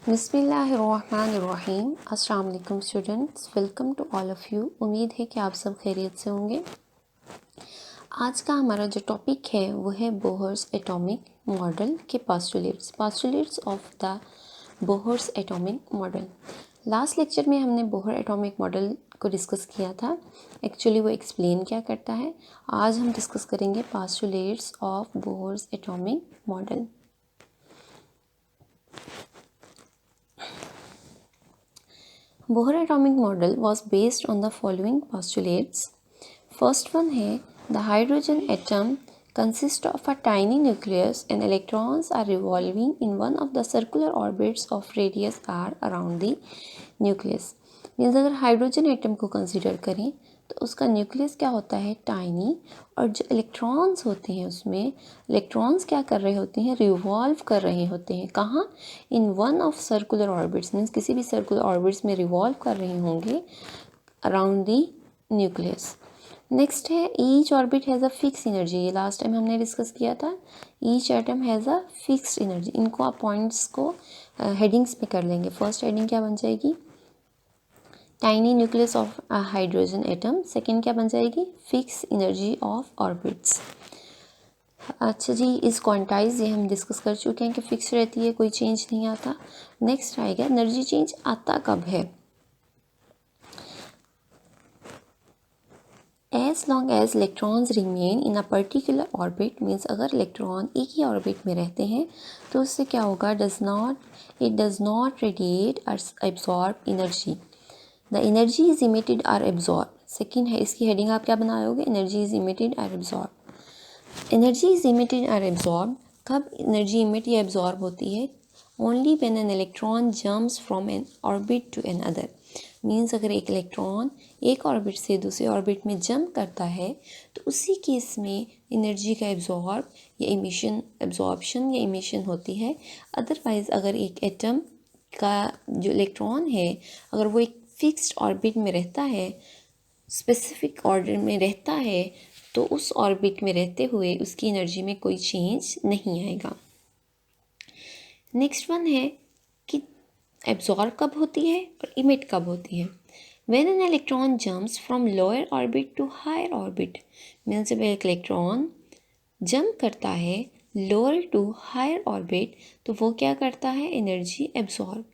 बिस्मिल्लाहिर्रहमानिर्रहीम। अस्सलाम वालेकुम students, welcome to all of you. उम्मीद है कि आप सब खैरियत से होंगे। आज का हमारा जो टॉपिक है वो है बोहर्स एटॉमिक मॉडल के postulates of the Bohr's atomic model. Last lecture में हमने बोहर एटॉमिक मॉडल को डिस्कस किया था। एक्चुअली वो एक्सप्लेन क्या करता है। आज हम डिस्कस करेंगे postulates of Bohr's atomic model. Bohr atomic model was based on the following postulates. First one है, the hydrogen atom consists of a tiny nucleus and electrons are revolving in one of the circular orbits of radius r around the nucleus. Means अगर hydrogen atom को consider करें तो उसका nucleus क्या होता है, tiny, और जो इलेक्ट्रॉन्स होते हैं उसमें इलेक्ट्रॉन्स क्या कर रहे होते हैं, रिवॉल्व कर रहे होते हैं। कहाँ? In one of circular orbits, means किसी भी सर्कुलर ऑर्बिट्स में रिवॉल्व कर रहे होंगे अराउंड दी न्यूक्लियस। नेक्स्ट है, each orbit has a fix energy. ये लास्ट टाइम हमने डिस्कस किया था। Each atom has a fixed energy. इनको आप पॉइंट्स को हेडिंग्स में कर लेंगे। फर्स्ट हेडिंग क्या बन जाएगी, tiny nucleus of hydrogen atom. Second क्या बन जाएगी, फिक्स एनर्जी ऑफ ऑर्बिट्स। अच्छा जी, इस क्वांटाइज ये हम डिस्कस कर चुके हैं कि फिक्स रहती है, कोई चेंज नहीं आता। नेक्स्ट आएगा, एनर्जी चेंज आता कब है। As long as electrons remain in a particular orbit, means अगर इलेक्ट्रॉन एक ही ऑर्बिट में रहते हैं तो उससे क्या होगा, इट डज नॉट रेडिएट और absorb energy. The energy is emitted और एब्जॉर्ब। सेकेंड है, इसकी हेडिंग आप क्या बनाओगे, एनर्जी इज इमिटेड और एब्जॉर्ब। एनर्जी इज इमिटेड और एब्जॉर्ब, कब एनर्जी इमिट या एब्जॉर्ब होती है, only when an electron jumps from an orbit to another. Means अगर एक इलेक्ट्रॉन एक ऑर्बिट से दूसरे ऑर्बिट में जंप करता है तो उसी केस में एनर्जी का एब्जॉर्प्शन या इमिशन होती है। अदरवाइज अगर एक एटम का जो इलेक्ट्रॉन है अगर वो एक फिक्स्ड ऑर्बिट में रहता है, स्पेसिफिक ऑर्डर में रहता है, तो उस ऑर्बिट में रहते हुए उसकी एनर्जी में कोई चेंज नहीं आएगा। नेक्स्ट वन है कि एब्जॉर्ब कब होती है और इमिट कब होती है। When an electron jumps from lower orbit to higher orbit, means जब एक इलेक्ट्रॉन जंप करता है लोअर टू हायर ऑर्बिट तो वो क्या करता है, एनर्जी एब्जॉर्ब।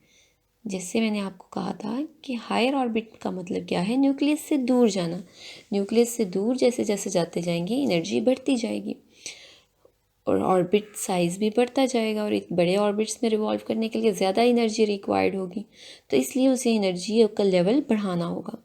जैसे मैंने आपको कहा था कि हायर ऑर्बिट का मतलब क्या है, न्यूक्लियस से दूर जाना। न्यूक्लियस से दूर जैसे जैसे जाते जाएंगे एनर्जी बढ़ती जाएगी और ऑर्बिट साइज़ भी बढ़ता जाएगा और एक बड़े ऑर्बिट्स में रिवॉल्व करने के लिए ज़्यादा एनर्जी रिक्वायर्ड होगी, तो इसलिए उसे एनर्जी का लेवल बढ़ाना होगा।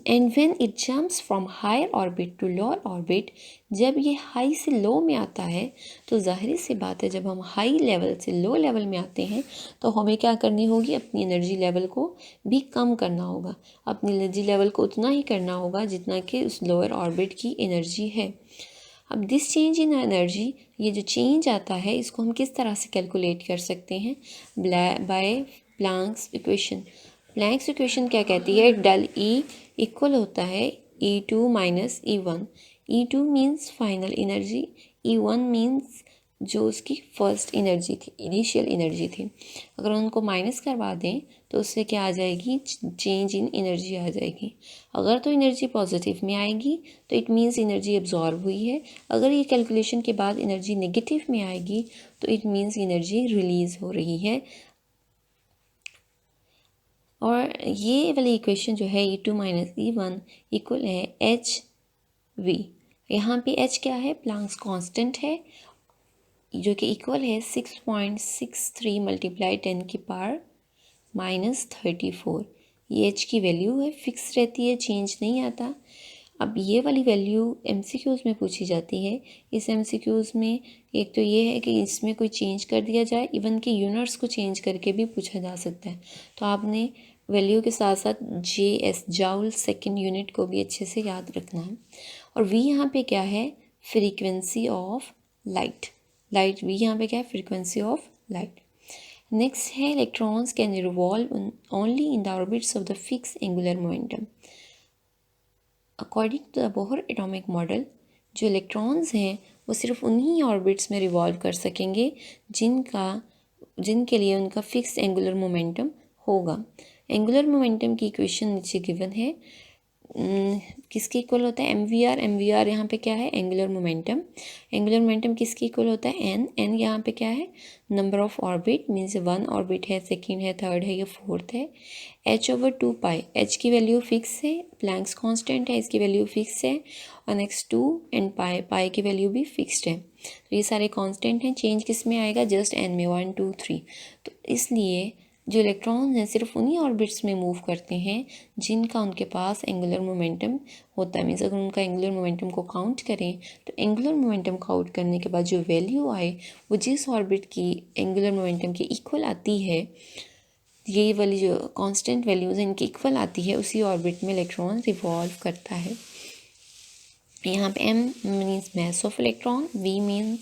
And when it jumps from higher orbit to lower orbit, जब ये हाई से लो में आता है तो ज़ाहिर सी बात है जब हम हाई लेवल से लो लेवल में आते हैं तो हमें क्या करनी होगी, अपनी एनर्जी लेवल को भी कम करना होगा। अपनी एनर्जी लेवल को उतना ही करना होगा जितना कि उस लोअर ऑर्बिट की एनर्जी है। अब दिस चेंज इन एनर्जी, ये जो चेंज आता है इसको हम किस तरह से कैलकुलेट कर सकते हैं, by Planck's equation. Planck's equation क्या कहती है, डेल ई इक्वल होता है E2 minus E1। E2 means final energy, E1 means जो उसकी फर्स्ट एनर्जी थी, इनिशियल एनर्जी थी। अगर उनको माइनस करवा दें तो उससे क्या आ जाएगी, चेंज इन एनर्जी आ जाएगी। अगर तो एनर्जी पॉजिटिव में आएगी तो इट मीन्स एनर्जी एब्जॉर्ब हुई है। अगर ये कैलकुलेशन के बाद एनर्जी नेगेटिव में आएगी तो इट मीन्स एनर्जी रिलीज़ हो रही है। और ये वाली इक्वेशन जो है E2 माइनस E1 इक्वल है HV। यहाँ पे H क्या है, प्लैंक्स कांस्टेंट है जो कि इक्वल है 6.63 मल्टीप्लाई 10 की पावर माइनस 34। ये H की वैल्यू है, फिक्स रहती है, चेंज नहीं आता। अब ये वाली वैल्यू MCQs में पूछी जाती है। इस MCQs में एक तो ये है कि इसमें कोई चेंज कर दिया जाए, इवन कि यूनिट्स को चेंज करके भी पूछा जा सकता है। तो आपने वैल्यू के साथ साथ JS जाउल सेकेंड यूनिट को भी अच्छे से याद रखना है। और V यहाँ पे क्या है, फ्रीक्वेंसी ऑफ लाइट। V यहाँ पे क्या है, फ्रीक्वेंसी ऑफ लाइट। नेक्स्ट है, electrons can revolve only in the orbits of the fix angular momentum. According to the Bohr atomic model, जो इलेक्ट्रॉन्स हैं वो सिर्फ उन्हीं ऑर्बिट्स में रिवॉल्व कर सकेंगे जिनके लिए उनका फिक्स एंगुलर मोमेंटम होगा। एंगुलर मोमेंटम की इक्वेशन नीचे गिवन है। किसके इक्वल होता है? एम वी आर यहाँ पे क्या है? Angular momentum. एंगुलर मोमेंटम किसके इक्वल होता है? एन यहाँ पे क्या है? Number of orbit, means 1 orbit है, सेकंड है, थर्ड है या फोर्थ है। h/2 एच की वैल्यू फिक्स है, प्लैंक्स कांस्टेंट है, इसकी वैल्यू फिक्स है, और नेक्स्ट 2 एंड पाई की वैल्यू भी फिक्स्ड है। तो ये सारे कांस्टेंट हैं, चेंज किस में आएगा? जस्ट एन में, 1 2 3। तो इसलिए जो इलेक्ट्रॉन हैं सिर्फ उन्हीं ऑर्बिट्स में मूव करते हैं जिनका उनके पास एंगुलर मोमेंटम होता है। मीन्स अगर उनका एंगुलर मोमेंटम को काउंट करें तो एंगुलर मोमेंटम काउंट करने के बाद जो वैल्यू आए वो जिस ऑर्बिट की एंगुलर मोमेंटम के इक्वल आती है, ये वाली जो कांस्टेंट वैल्यूज हैं इनकी इक्वल आती है, उसी ऑर्बिट में इलेक्ट्रॉन रिवॉल्व करता है। यहाँ पे m means mass of electron, v means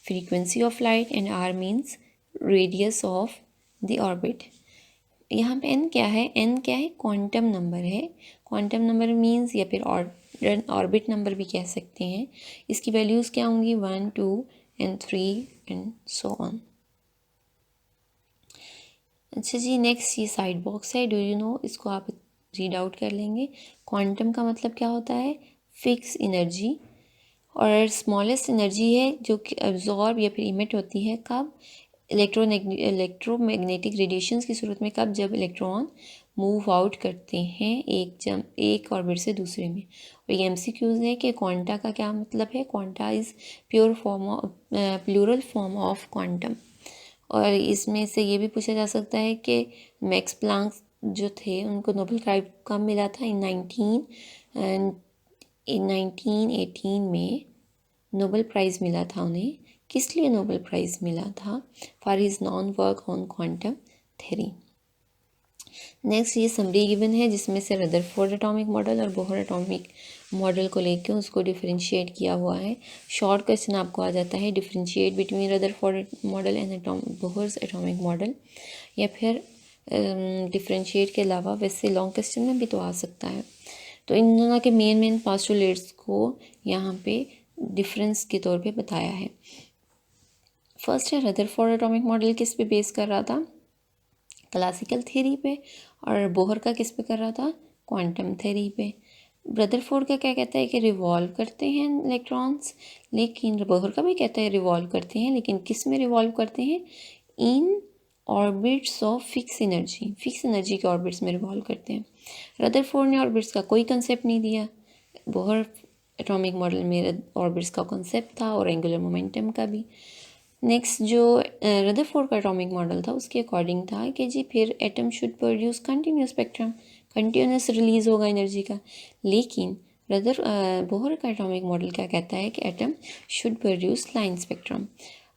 frequency of light and r means radius of the orbit. यहाँ पे n क्या है? n क्या है? क्वांटम नंबर है। क्वांटम नंबर मीन्स या फिर ऑर्बिट नंबर भी कह सकते हैं। इसकी वैल्यूज़ क्या होंगी? 1 2 एंड 3 एंड सो ऑन। अच्छा जी, नेक्स्ट ये साइड बॉक्स है, डू यू नो, इसको आप रीड आउट कर लेंगे। क्वांटम का मतलब क्या होता है? फिक्स एनर्जी, और स्मॉलेस्ट एनर्जी है जो कि एब्जॉर्ब या फिर इमिट होती है कब? इलेक्ट्रोमैग्नेटिक रेडिएशंस की सूरत में। कब? जब इलेक्ट्रॉन मूव आउट करते हैं एक ऑर्बिट से दूसरे में। और ये MCQs है कि क्वांटा का क्या मतलब है? Quanta is plural form of quantum. और इसमें से ये भी पूछा जा सकता है कि मैक्स प्लांक जो थे उनको नोबेल प्राइज़ कब मिला था? इन 1918 में नोबेल प्राइज़ मिला था उन्हें। किस लिए नोबेल प्राइज़ मिला था? For his non work on quantum theory. Next ये समरी गिवन है जिसमें से रदरफोर्ड एटॉमिक मॉडल और बोहर एटॉमिक मॉडल को लेकर उसको डिफरेंशिएट किया हुआ है। शॉर्ट क्वेश्चन आपको आ जाता है, differentiate between Rutherford model and Bohr's atomic model, या फिर डिफरेंशिएट के अलावा वैसे लॉन्ग क्वेश्चन में भी तो आ सकता है। तो इन दोनों के मेन पोस्टुलेट्स को यहाँ पे डिफरेंस के तौर पे बताया है। फर्स्ट है रदरफोर्ड एटॉमिक मॉडल किस पे बेस कर रहा था? क्लासिकल थ्योरी पे। और बोहर का किस पे कर रहा था? क्वांटम थ्योरी पे। रदरफोर्ड का क्या कहता है कि रिवॉल्व करते हैं इलेक्ट्रॉन्स, लेकिन बोहर का भी कहता है रिवॉल्व करते हैं, लेकिन किस में रिवॉल्व करते हैं? इन ऑर्बिट्स ऑफ फिक्स एनर्जी के ऑर्बिट्स में रिवॉल्व करते हैं। रदरफोर्ड ने ऑर्बिट्स का कोई कंसेप्ट नहीं दिया। बोहर एटॉमिक मॉडल में ऑर्बिट्स का कंसेप्ट था और एंगुलर मोमेंटम का भी। नेक्स्ट जो रदरफोर्ड का एटॉमिक मॉडल था उसके अकॉर्डिंग था कि जी फिर atom should produce continuous spectrum, continuous release होगा एनर्जी का। लेकिन बोहर का एटॉमिक मॉडल क्या कहता है कि atom should produce line spectrum.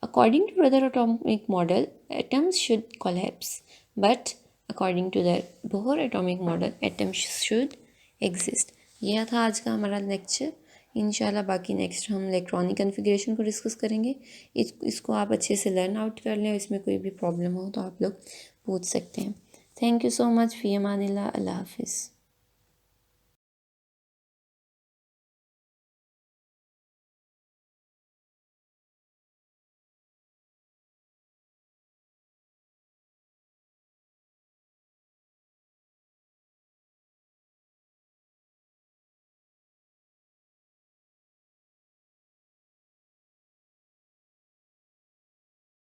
According to Rutherford atomic model atoms should collapse, but according to the Bohr atomic model atoms should exist. यह था आज का हमारा लेक्चर। इंशाल्लाह बाकी नेक्स्ट हम इलेक्ट्रॉनिक कॉन्फ़िगरेशन को डिस्कस करेंगे। इसको आप अच्छे से लर्न आउट कर लें, इसमें कोई भी प्रॉब्लम हो तो आप लोग पूछ सकते हैं। Thank you so much. फ़ी अमानिल्लाह। अल्लाह हाफ़िज़।